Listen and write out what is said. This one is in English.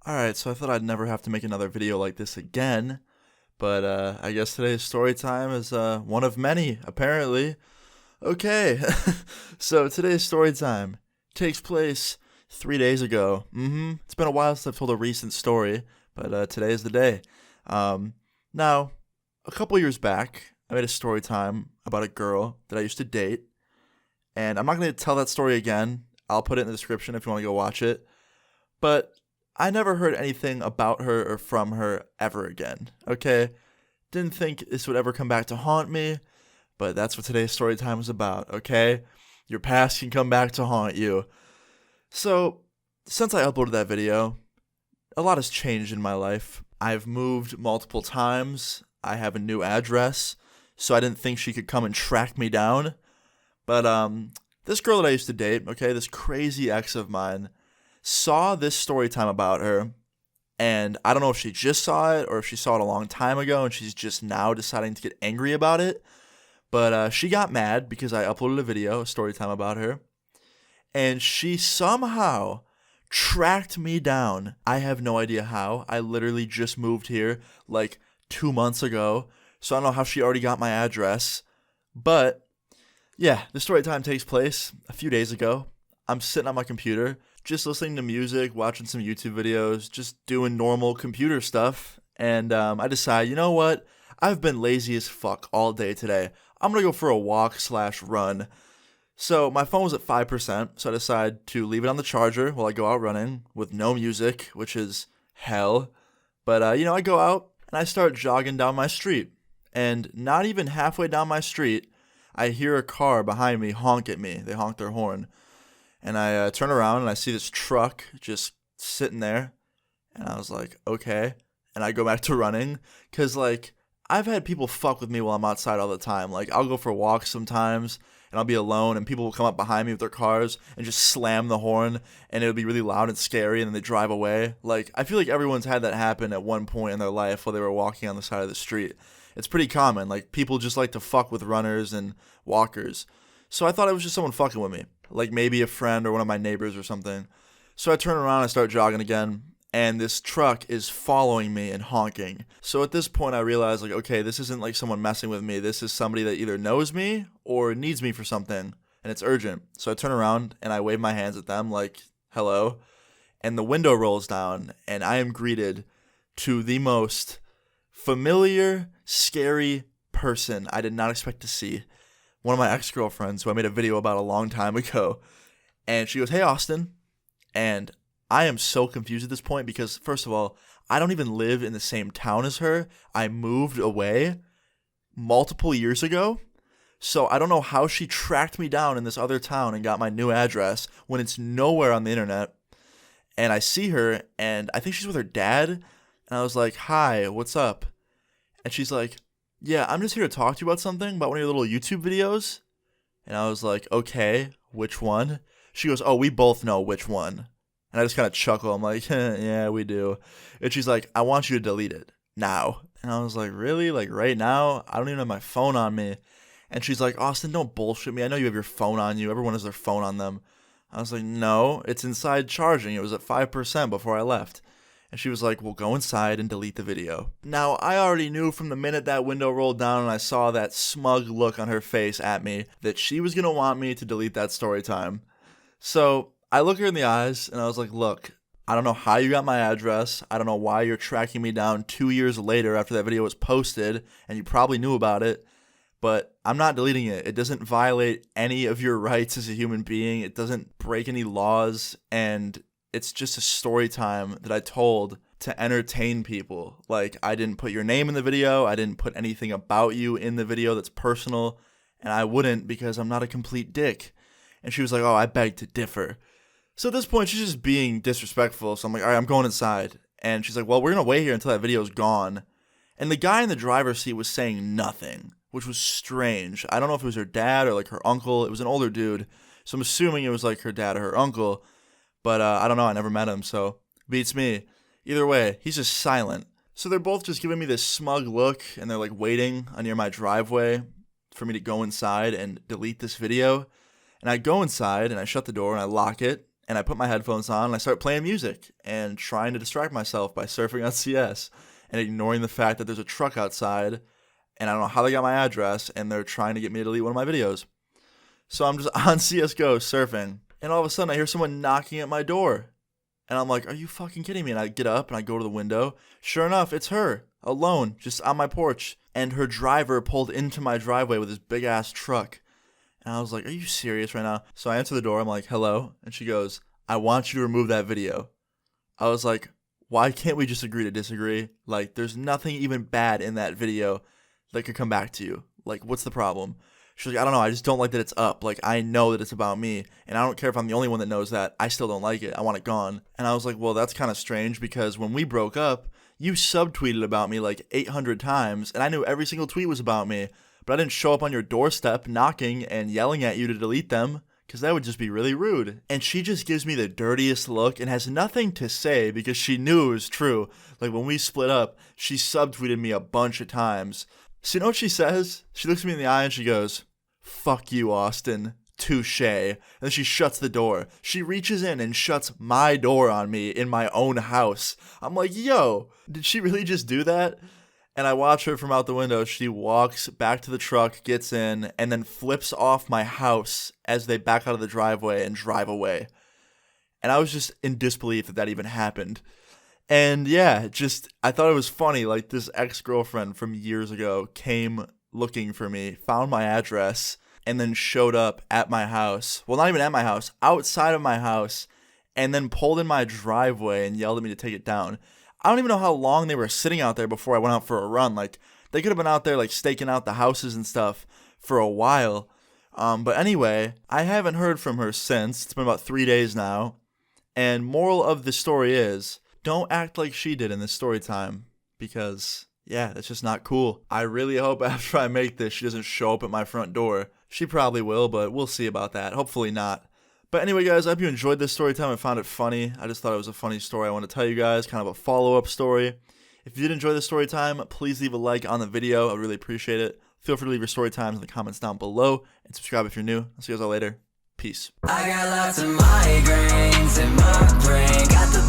Alright, so I thought I'd never have to make another video like this again, but I guess today's story time is one of many, apparently. Okay, so today's story time takes place 3 days ago. It's been a while since I've told a recent story, but today is the day. Now, a couple years back, I made a story time about a girl that I used to date, and I'm not going to tell that story again. I'll put it in the description if you want to go watch it, but I never heard anything about her or from her ever again, okay? Didn't think this would ever come back to haunt me, but that's what today's story time is about, okay? Your past can come back to haunt you. So, since I uploaded that video, a lot has changed in my life. I've moved multiple times. I have a new address, so I didn't think she could come and track me down. But this girl that I used to date, okay, this crazy ex of mine, saw this story time about her, and I don't know if she just saw it or if she saw it a long time ago and she's just now deciding to get angry about it, but she got mad because I uploaded a video, a story time about her, and she somehow tracked me down. I have no idea how. I literally just moved here like 2 months ago, so I don't know how she already got my address, but yeah, the story time takes place a few days ago. I'm sitting on my computer, just listening to music, watching some YouTube videos, just doing normal computer stuff. And I decide, you know what? I've been lazy as fuck all day today. I'm going to go for a walk/run. So my phone was at 5%, so I decide to leave it on the charger while I go out running with no music, which is hell. But, I go out and I start jogging down my street. And not even halfway down my street, I hear a car behind me honk at me. They honk their horn. And I turn around and I see this truck just sitting there. And I was like, okay. And I go back to running. Because, I've had people fuck with me while I'm outside all the time. Like, I'll go for walks sometimes and I'll be alone. And people will come up behind me with their cars and just slam the horn. And it'll be really loud and scary. And then they drive away. Like, I feel like everyone's had that happen at one point in their life while they were walking on the side of the street. It's pretty common. Like, people just like to fuck with runners and walkers. So I thought it was just someone fucking with me. Like maybe a friend or one of my neighbors or something. So I turn around and I start jogging again, and this truck is following me and honking. So at this point I realize, like, okay, this isn't like someone messing with me. This is somebody that either knows me or needs me for something, and it's urgent. So I turn around and I wave my hands at them like, hello. And the window rolls down, and I am greeted to the most familiar, scary person I did not expect to see. One of my ex-girlfriends who I made a video about a long time ago. And she goes, hey, Austin. And I am so confused at this point because, first of all, I don't even live in the same town as her. I moved away multiple years ago. So I don't know how she tracked me down in this other town and got my new address when it's nowhere on the internet. And I see her, and I think she's with her dad. And I was like, hi, what's up? And she's like, yeah, I'm just here to talk to you about something, about one of your little YouTube videos. And I was like, okay, which one? She goes, oh, we both know which one. And I just kind of chuckle. I'm like, yeah, we do. And she's like, I want you to delete it now. And I was like, really? Like right now? I don't even have my phone on me. And she's like, Austin, don't bullshit me. I know you have your phone on you. Everyone has their phone on them. I was like, no, it's inside charging. It was at 5% before I left. And she was like, well, go inside and delete the video. Now, I already knew from the minute that window rolled down and I saw that smug look on her face at me that she was going to want me to delete that story time. So I look her in the eyes and I was like, look, I don't know how you got my address. I don't know why you're tracking me down 2 years later after that video was posted, and you probably knew about it. But I'm not deleting it. It doesn't violate any of your rights as a human being. It doesn't break any laws, and it's just a story time that I told to entertain people. Like, I didn't put your name in the video. I didn't put anything about you in the video that's personal. And I wouldn't because I'm not a complete dick. And she was like, oh, I beg to differ. So at this point, she's just being disrespectful. So I'm like, all right, I'm going inside. And she's like, well, we're going to wait here until that video's gone. And the guy in the driver's seat was saying nothing, which was strange. I don't know if it was her dad or like her uncle. It was an older dude. So I'm assuming it was like her dad or her uncle. But I don't know, I never met him, so beats me. Either way, he's just silent. So they're both just giving me this smug look, and they're like waiting near my driveway for me to go inside and delete this video. And I go inside, and I shut the door, and I lock it, and I put my headphones on and I start playing music and trying to distract myself by surfing on CS and ignoring the fact that there's a truck outside and I don't know how they got my address and they're trying to get me to delete one of my videos. So I'm just on CSGO surfing, and all of a sudden I hear someone knocking at my door. And I'm like, are you fucking kidding me? And I get up and I go to the window. Sure enough, it's her, alone, just on my porch. And her driver pulled into my driveway with his big ass truck. And I was like, are you serious right now? So I answer the door. I'm like, hello? And she goes, I want you to remove that video. I was like, why can't we just agree to disagree? Like, there's nothing even bad in that video that could come back to you. Like, what's the problem? She's like, I don't know. I just don't like that it's up. Like, I know that it's about me. And I don't care if I'm the only one that knows that. I still don't like it. I want it gone. And I was like, well, that's kind of strange because when we broke up, you subtweeted about me like 800 times. And I knew every single tweet was about me. But I didn't show up on your doorstep knocking and yelling at you to delete them because that would just be really rude. And she just gives me the dirtiest look and has nothing to say because she knew it was true. Like, when we split up, she subtweeted me a bunch of times. So you know what she says? She looks me in the eye and she goes, fuck you, Austin. Touche. And then she shuts the door. She reaches in and shuts my door on me in my own house. I'm like, yo, did she really just do that? And I watch her from out the window. She walks back to the truck, gets in, and then flips off my house as they back out of the driveway and drive away. And I was just in disbelief that that even happened. And yeah, I thought it was funny. Like, this ex-girlfriend from years ago came looking for me, found my address, and then showed up at my house. Well, not even at my house, outside of my house, and then pulled in my driveway and yelled at me to take it down. I don't even know how long they were sitting out there before I went out for a run. Like, they could have been out there, like, staking out the houses and stuff for a while. But anyway, I haven't heard from her since. It's been about 3 days now. And moral of the story is, don't act like she did in this story time. Because, yeah, that's just not cool. I really hope after I make this, she doesn't show up at my front door. She probably will, but we'll see about that. Hopefully not. But anyway, guys, I hope you enjoyed this story time and found it funny. I just thought it was a funny story I want to tell you guys, kind of a follow-up story. If you did enjoy this story time, please leave a like on the video. I would really appreciate it. Feel free to leave your story times in the comments down below, and subscribe if you're new. I'll see you guys all later. Peace. I got lots of migraines in my brain. Got the